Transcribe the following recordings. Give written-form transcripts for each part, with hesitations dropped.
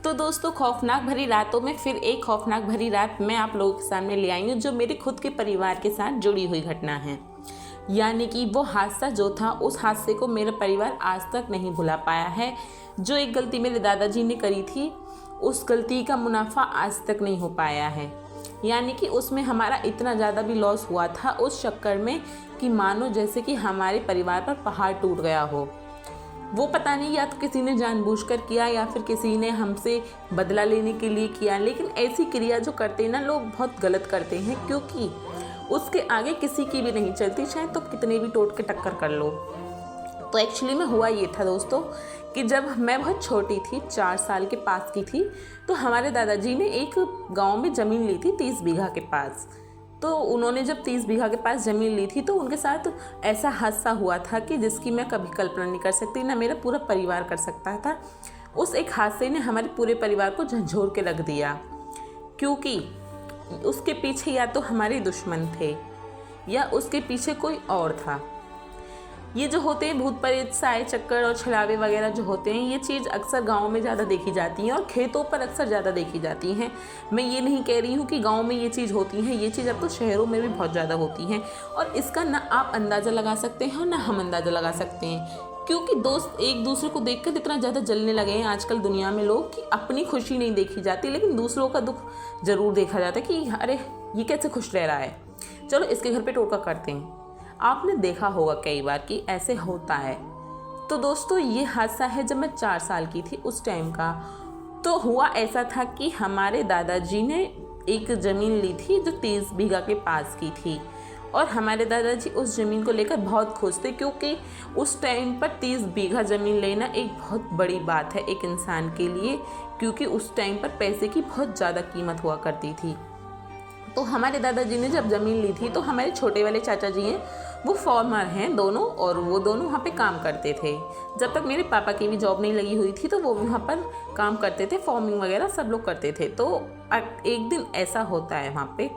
तो दोस्तों, खौफनाक भरी रातों में फिर एक खौफनाक भरी रात मैं आप लोगों के सामने ले आई हूँ, जो मेरे खुद के परिवार के साथ जुड़ी हुई घटना है। यानी कि वो हादसा जो था, उस हादसे को मेरा परिवार आज तक नहीं भुला पाया है। जो एक गलती मेरे दादाजी ने करी थी, उस गलती का मुनाफा आज तक नहीं हो पाया है। यानी कि उसमें हमारा इतना ज़्यादा भी लॉस हुआ था उस चक्कर में कि मानो जैसे कि हमारे परिवार पर पहाड़ टूट गया हो। वो पता नहीं, या तो किसी ने जानबूझकर किया या फिर किसी ने हमसे बदला लेने के लिए किया। लेकिन ऐसी क्रिया जो करते हैं ना लोग, बहुत गलत करते हैं, क्योंकि उसके आगे किसी की भी नहीं चलती, चाहे तो कितने भी टोट के टक्कर कर लो। तो एक्चुअली में हुआ ये था दोस्तों कि जब मैं बहुत छोटी थी, 4 साल के पास की थी, तो हमारे दादाजी ने एक गांव में ज़मीन ली थी 30 बीघा के पास। तो उन्होंने जब 30 बीघा के पास ज़मीन ली थी, तो उनके साथ ऐसा हादसा हुआ था कि जिसकी मैं कभी कल्पना नहीं कर सकती, ना मेरा पूरा परिवार कर सकता था। उस एक हादसे ने हमारे पूरे परिवार को झंझोर के रख दिया, क्योंकि उसके पीछे या तो हमारे दुश्मन थे या उसके पीछे कोई और था। ये जो होते हैं भूत प्रेत, साए चक्कर और छलावे वगैरह जो होते हैं, ये चीज़ अक्सर गाँव में ज़्यादा देखी जाती हैं और खेतों पर अक्सर ज़्यादा देखी जाती हैं। मैं ये नहीं कह रही हूँ कि गाँव में ये चीज़ होती है, ये चीज़ अब तो शहरों में भी बहुत ज़्यादा होती हैं। और इसका ना आप अंदाज़ा लगा सकते हैं और ना हम अंदाज़ा लगा सकते हैं, क्योंकि दोस्त एक दूसरे को देखकर इतना ज़्यादा जलने लगे हैं आजकल दुनिया में लोग, कि अपनी खुशी नहीं देखी जाती, लेकिन दूसरों का दुख ज़रूर देखा जाता है कि अरे ये कैसे खुश रह रहा है, चलो इसके घर पर टोका करते हैं। आपने देखा होगा कई बार कि ऐसे होता है। तो दोस्तों, ये हादसा है जब मैं 4 साल की थी उस टाइम का। तो हुआ ऐसा था कि हमारे दादाजी ने एक ज़मीन ली थी जो 30 बीघा के पास की थी, और हमारे दादाजी उस ज़मीन को लेकर बहुत खुश थे, क्योंकि उस टाइम पर 30 बीघा ज़मीन लेना एक बहुत बड़ी बात है एक इंसान के लिए, क्योंकि उस टाइम पर पैसे की बहुत ज़्यादा कीमत हुआ करती थी। तो हमारे दादाजी ने जब ज़मीन ली थी, तो हमारे छोटे वाले चाचा जी हैं, वो फार्मर हैं दोनों, और वो दोनों वहाँ पे काम करते थे। जब तक मेरे पापा की भी जॉब नहीं लगी हुई थी, तो वो भी वहाँ पर काम करते थे, फार्मिंग वगैरह सब लोग करते थे। तो एक दिन ऐसा होता है वहाँ पे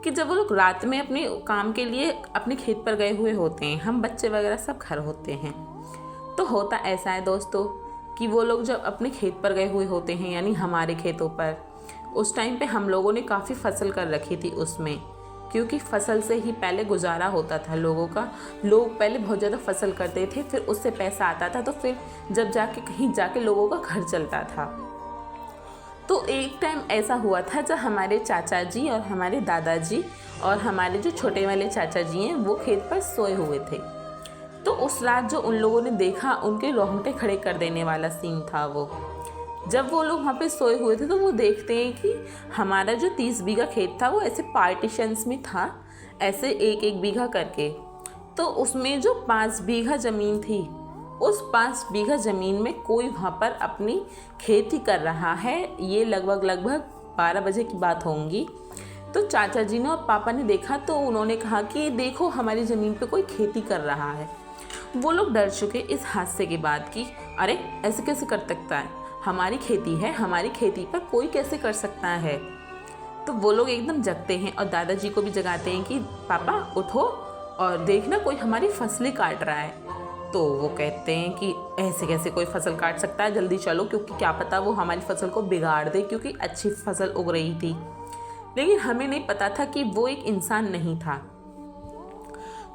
कि जब वो लोग रात में अपने काम के लिए अपने खेत पर गए हुए होते हैं, हम बच्चे वगैरह सब घर होते हैं। तो होता ऐसा है दोस्तों कि वो लोग जब अपने खेत पर गए हुए होते हैं, यानी हमारे खेतों पर, उस टाइम पे हम लोगों ने काफ़ी फसल कर रखी थी उसमें, क्योंकि फसल से ही पहले गुजारा होता था लोगों का। लोग पहले बहुत ज़्यादा फसल करते थे, फिर उससे पैसा आता था, तो फिर जब जाके कहीं जाके लोगों का घर चलता था। तो एक टाइम ऐसा हुआ था जब हमारे चाचा जी और हमारे दादाजी और हमारे जो छोटे वाले चाचा जी हैं, वो खेत पर सोए हुए थे। तो उस रात जो उन लोगों ने देखा, उनके रोंगटे खड़े कर देने वाला सीन था वो। जब वो लोग वहाँ पे सोए हुए थे, तो वो देखते हैं कि हमारा जो 30 बीघा खेत था, वो ऐसे पार्टीशंस में था, ऐसे एक एक बीघा करके। तो उसमें जो 5 बीघा ज़मीन थी, उस 5 बीघा ज़मीन में कोई वहाँ पर अपनी खेती कर रहा है। ये लगभग 12 बजे की बात होंगी। तो चाचा जी ने और पापा ने देखा, तो उन्होंने कहा कि देखो हमारी ज़मीन पे कोई खेती कर रहा है। वो लोग डर चुके इस हादसे के बाद कि अरे ऐसे कैसे कर सकता है, हमारी खेती है, हमारी खेती पर कोई कैसे कर सकता है। तो वो लोग एकदम जगते हैं और दादाजी को भी जगाते हैं कि पापा उठो और देखना कोई हमारी फसलें काट रहा है। तो वो कहते हैं कि ऐसे कैसे कोई फसल काट सकता है, जल्दी चलो, क्योंकि क्या पता वो हमारी फसल को बिगाड़ दे, क्योंकि अच्छी फसल उग रही थी। लेकिन हमें नहीं पता था कि वो एक इंसान नहीं था।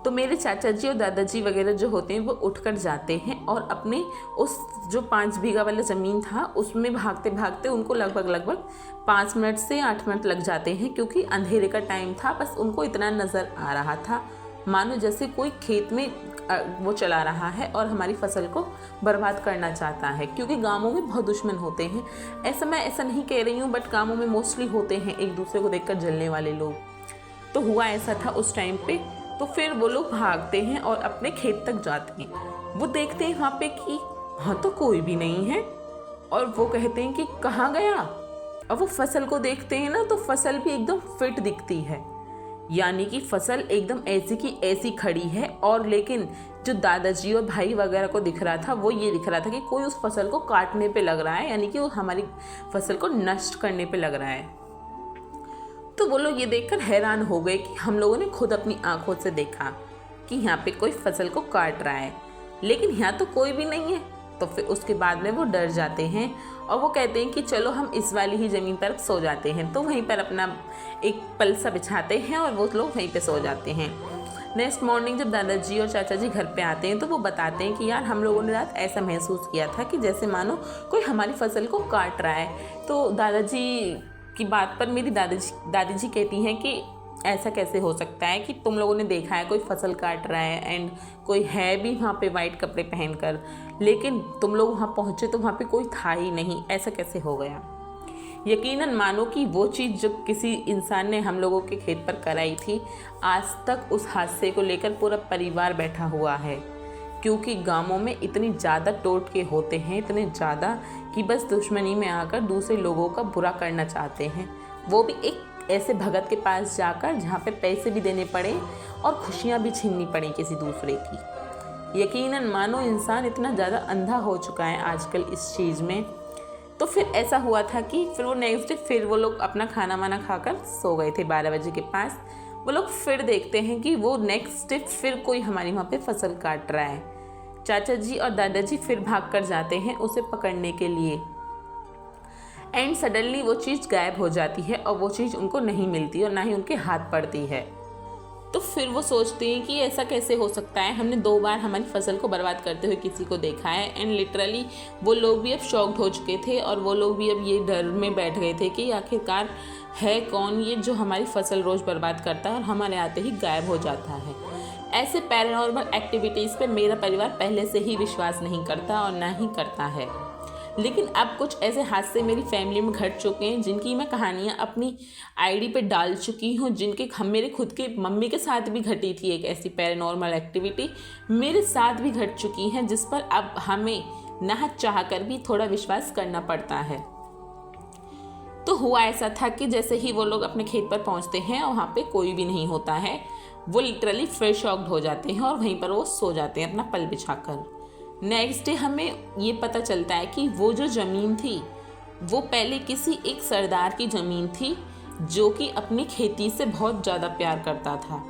तो मेरे चाचा जी और दादाजी वगैरह जो होते हैं, वो उठकर जाते हैं और अपने उस जो 5 बीघा वाला ज़मीन था, उसमें भागते भागते उनको लगभग 5 मिनट से 8 मिनट लग जाते हैं, क्योंकि अंधेरे का टाइम था। बस उनको इतना नज़र आ रहा था मानो जैसे कोई खेत में वो चला रहा है और हमारी फसल को बर्बाद करना चाहता है, क्योंकि गाँवों में बहुत दुश्मन होते हैं। मैं ऐसा नहीं कह रही हूँ, बट गाँवों में मोस्टली होते हैं एक दूसरे को देखकर जलने वाले लोग। तो हुआ ऐसा था उस टाइम पे। तो फिर वो लोग भागते हैं और अपने खेत तक जाते हैं। वो देखते हैं वहाँ पे कि वहाँ तो कोई भी नहीं है, और वो कहते हैं कि कहाँ गया। और वो फसल को देखते हैं ना, तो फसल भी एकदम फिट दिखती है, यानी कि फसल एकदम ऐसी की ऐसी खड़ी है। और लेकिन जो दादाजी और भाई वगैरह को दिख रहा था, वो ये दिख रहा था कि कोई उस फसल को काटने पे लग रहा है, यानी कि वो हमारी फसल को नष्ट करने पे लग रहा है। तो वो लोग ये देखकर हैरान हो गए कि हम लोगों ने खुद अपनी आंखों से देखा कि यहाँ पे कोई फसल को काट रहा है, लेकिन यहाँ तो कोई भी नहीं है। तो फिर उसके बाद में वो डर जाते हैं और वो कहते हैं कि चलो हम इस वाली ही ज़मीन पर सो जाते हैं। तो वहीं पर अपना एक पलसा बिछाते हैं और वो लोग वहीं पे सो जाते हैं। नेक्स्ट मॉर्निंग जब दादाजी और चाचा जी घर पे आते हैं तो वो बताते हैं कि यार हम लोगों ने रात ऐसा महसूस किया था कि जैसे मानो कोई हमारी फसल को काट रहा है। तो दादाजी की बात पर मेरी दादी जी कहती हैं कि ऐसा कैसे हो सकता है कि तुम लोगों ने देखा है कोई फसल काट रहा है एंड कोई है भी वहाँ पे वाइट कपड़े पहनकर, लेकिन तुम लोग वहाँ पहुँचे तो वहाँ पे कोई था ही नहीं, ऐसा कैसे हो गया। यकीनन मानो कि वो चीज़ जो किसी इंसान ने हम लोगों के खेत पर कराई थी, आज तक उस हादसे को लेकर पूरा परिवार बैठा हुआ है। क्योंकि गांवों में इतनी ज़्यादा टोटके होते हैं, इतने ज़्यादा कि बस दुश्मनी में आकर दूसरे लोगों का बुरा करना चाहते हैं, वो भी एक ऐसे भगत के पास जाकर जहाँ पे पैसे भी देने पड़े और खुशियाँ भी छीननी पड़ी किसी दूसरे की। यकीनन मानो इंसान इतना ज़्यादा अंधा हो चुका है आजकल इस चीज़ में। तो फिर ऐसा हुआ था कि फिर वो नेक्स्ट डे फिर वो लोग अपना खाना वाना खाकर सो गए थे 12 बजे के पास। वो लोग फिर देखते हैं कि वो नेक्स्ट डे फिर कोई हमारी वहाँ पे फसल काट रहा है। चाचा जी और दादाजी फिर भाग कर जाते हैं उसे पकड़ने के लिए एंड सडनली वो चीज़ गायब हो जाती है और वो चीज़ उनको नहीं मिलती और ना ही उनके हाथ पड़ती है। तो फिर वो सोचते हैं कि ऐसा कैसे हो सकता है, हमने 2 बार हमारी फसल को बर्बाद करते हुए किसी को देखा है। एंड लिटरली वो लोग भी अब शॉक्ड हो चुके थे और वो लोग भी अब ये डर में बैठ गए थे कि आखिरकार है कौन ये जो हमारी फसल रोज़ बर्बाद करता है और हमारे आते ही गायब हो जाता है। ऐसे पैरानॉर्मल एक्टिविटीज़ पे मेरा परिवार पहले से ही विश्वास नहीं करता और ना ही करता है, लेकिन अब कुछ ऐसे हादसे मेरी फैमिली में घट चुके हैं जिनकी मैं कहानियाँ अपनी आईडी पे डाल चुकी हूँ, जिनके हम मेरे खुद के मम्मी के साथ भी घटी थी एक ऐसी पैरानॉर्मल एक्टिविटी मेरे साथ भी घट चुकी हैं, जिस पर अब हमें ना चाह कर भी थोड़ा विश्वास करना पड़ता है। तो हुआ ऐसा था कि जैसे ही वो लोग अपने खेत पर पहुँचते हैं और वहाँ पर कोई भी नहीं होता है, वो लिटरली फिर शॉक्ड हो जाते हैं और वहीं पर वो सो जाते हैं अपना पल बिछाकर। नेक्स्ट डे हमें ये पता चलता है कि वो जो ज़मीन थी वो पहले किसी एक सरदार की ज़मीन थी जो कि अपनी खेती से बहुत ज़्यादा प्यार करता था।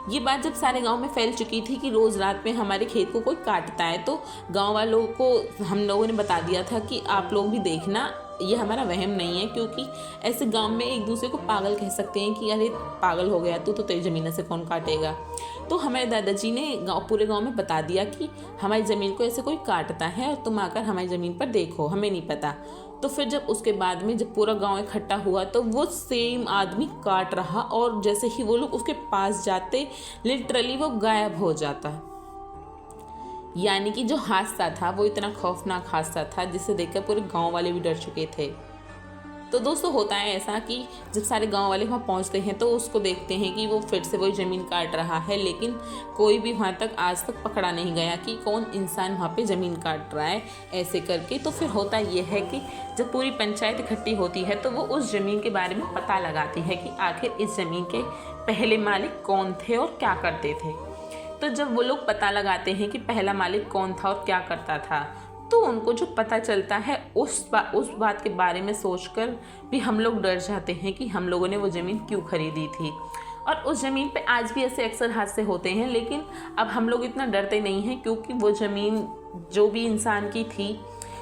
ये बात जब सारे गांव में फैल चुकी थी कि रोज़ रात में हमारे खेत को कोई काटता है, तो गांव वालों को हम लोगों ने बता दिया था कि आप लोग भी देखना, ये हमारा वहम नहीं है, क्योंकि ऐसे गांव में एक दूसरे को पागल कह सकते हैं कि अरे पागल हो गया तू, तो तेरी ज़मीन से कौन काटेगा। तो हमारे दादाजी ने पूरे गांव में बता दिया कि हमारी ज़मीन को ऐसे कोई काटता है और तुम आकर हमारी ज़मीन पर देखो, हमें नहीं पता। तो फिर जब उसके बाद में जब पूरा गांव इकट्ठा हुआ तो वो सेम आदमी काट रहा और जैसे ही वो लोग उसके पास जाते लिटरली वो गायब हो जाता। यानी कि जो हादसा था वो इतना खौफनाक हादसा था जिसे देखकर पूरे गांव वाले भी डर चुके थे। तो दोस्तों होता है ऐसा कि जब सारे गांव वाले वहाँ पहुँचते हैं तो उसको देखते हैं कि वो फिर से वही ज़मीन काट रहा है, लेकिन कोई भी वहाँ तक आज तक पकड़ा नहीं गया कि कौन इंसान वहाँ पे ज़मीन काट रहा है ऐसे करके। तो फिर होता ये है कि जब पूरी पंचायत इकट्ठी होती है तो वो उस ज़मीन के बारे में पता लगाती है कि आखिर इस ज़मीन के पहले मालिक कौन थे और क्या करते थे। तो जब वो लोग पता लगाते हैं कि पहला मालिक कौन था और क्या करता था, तो उनको जो पता चलता है उस बात के बारे में सोचकर भी हम लोग डर जाते हैं कि हम लोगों ने वो ज़मीन क्यों खरीदी थी। और उस ज़मीन पे आज भी ऐसे अक्सर हादसे होते हैं, लेकिन अब हम लोग इतना डरते नहीं हैं क्योंकि वो ज़मीन जो भी इंसान की थी,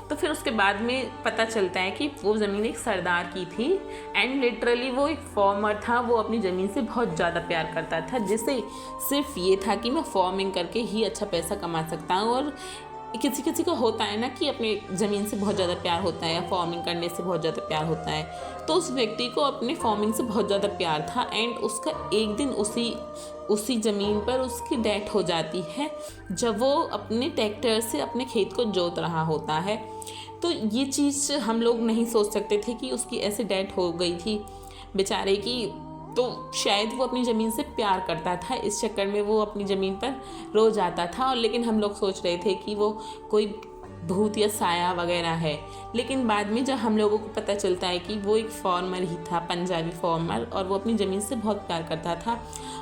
तो फिर उसके बाद में पता चलता है कि वो ज़मीन एक सरदार की थी एंड लिटरली वो एक फार्मर था। वो अपनी ज़मीन से बहुत ज़्यादा प्यार करता था, जिसे सिर्फ ये था कि मैं फार्मिंग करके ही अच्छा पैसा कमा सकता हूँ। और किसी किसी को होता है ना कि अपनी ज़मीन से बहुत ज़्यादा प्यार होता है या फार्मिंग करने से बहुत ज़्यादा प्यार होता है, तो उस व्यक्ति को अपने फार्मिंग से बहुत ज़्यादा प्यार था एंड उसका एक दिन उसी ज़मीन पर उसकी डेथ हो जाती है जब वो अपने ट्रैक्टर से अपने खेत को जोत रहा होता है। तो ये चीज़ हम लोग नहीं सोच सकते थे कि उसकी ऐसे डेथ हो गई थी बेचारे की। तो शायद वो अपनी ज़मीन से प्यार करता था, इस चक्कर में वो अपनी ज़मीन पर रोज़ आता था। और लेकिन हम लोग सोच रहे थे कि वो कोई भूत या साया वगैरह है, लेकिन बाद में जब हम लोगों को पता चलता है कि वो एक फार्मर ही था, पंजाबी फार्मर, और वो अपनी ज़मीन से बहुत प्यार करता था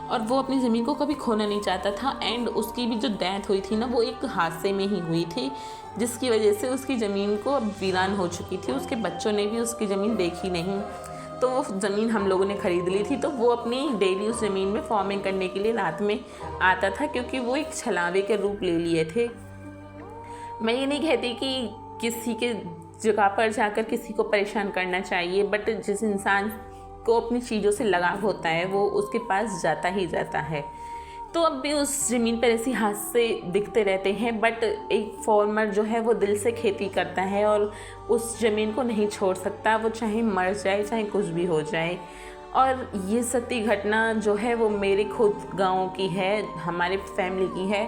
और वो अपनी ज़मीन को कभी खोना नहीं चाहता था। एंड उसकी भी जो डेथ हुई थी ना, वो एक हादसे में ही हुई थी जिसकी वजह से उसकी ज़मीन को अब वीरान हो चुकी थी। उसके बच्चों ने भी उसकी ज़मीन देखी नहीं, तो वो ज़मीन हम लोगों ने ख़रीद ली थी। तो वो अपनी डेली उस ज़मीन में फार्मिंग करने के लिए रात में आता था, क्योंकि वो एक छलावे के रूप ले लिए थे। मैं ये नहीं कहती कि किसी के जगह पर जाकर किसी को परेशान करना चाहिए, बट जिस इंसान को अपनी चीज़ों से लगाव होता है वो उसके पास जाता ही जाता है। तो अब भी उस ज़मीन पर ऐसे हादसे दिखते रहते हैं, बट एक फार्मर जो है वो दिल से खेती करता है और उस ज़मीन को नहीं छोड़ सकता, वो चाहे मर जाए चाहे कुछ भी हो जाए। और ये सत्य घटना जो है वो मेरे खुद गाँव की है, हमारे फैमिली की है,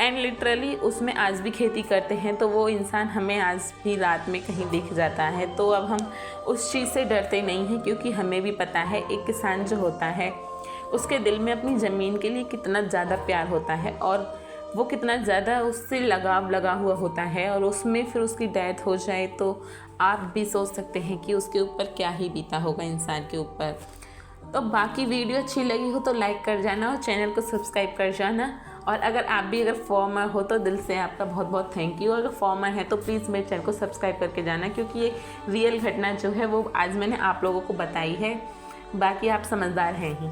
एंड लिटरली उसमें आज भी खेती करते हैं। तो वो इंसान हमें आज भी रात में कहीं दिख जाता है। तो अब हम उस चीज़ से डरते नहीं हैं, क्योंकि हमें भी पता है एक किसान जो होता है उसके दिल में अपनी ज़मीन के लिए कितना ज़्यादा प्यार होता है और वो कितना ज़्यादा उससे लगाव लगा हुआ होता है। और उसमें फिर उसकी डेथ हो जाए तो आप भी सोच सकते हैं कि उसके ऊपर क्या ही बीता होगा इंसान के ऊपर। तो बाकी वीडियो अच्छी लगी हो तो लाइक कर जाना और चैनल को सब्सक्राइब कर जाना। और अगर फार्मर हो तो दिल से आपका बहुत बहुत थैंक यू। अगर फार्मर है तो प्लीज़ मेरे चैनल को सब्सक्राइब करके जाना, क्योंकि ये रियल घटना जो है वो आज मैंने आप लोगों को बताई है। बाकी आप समझदार हैं ही।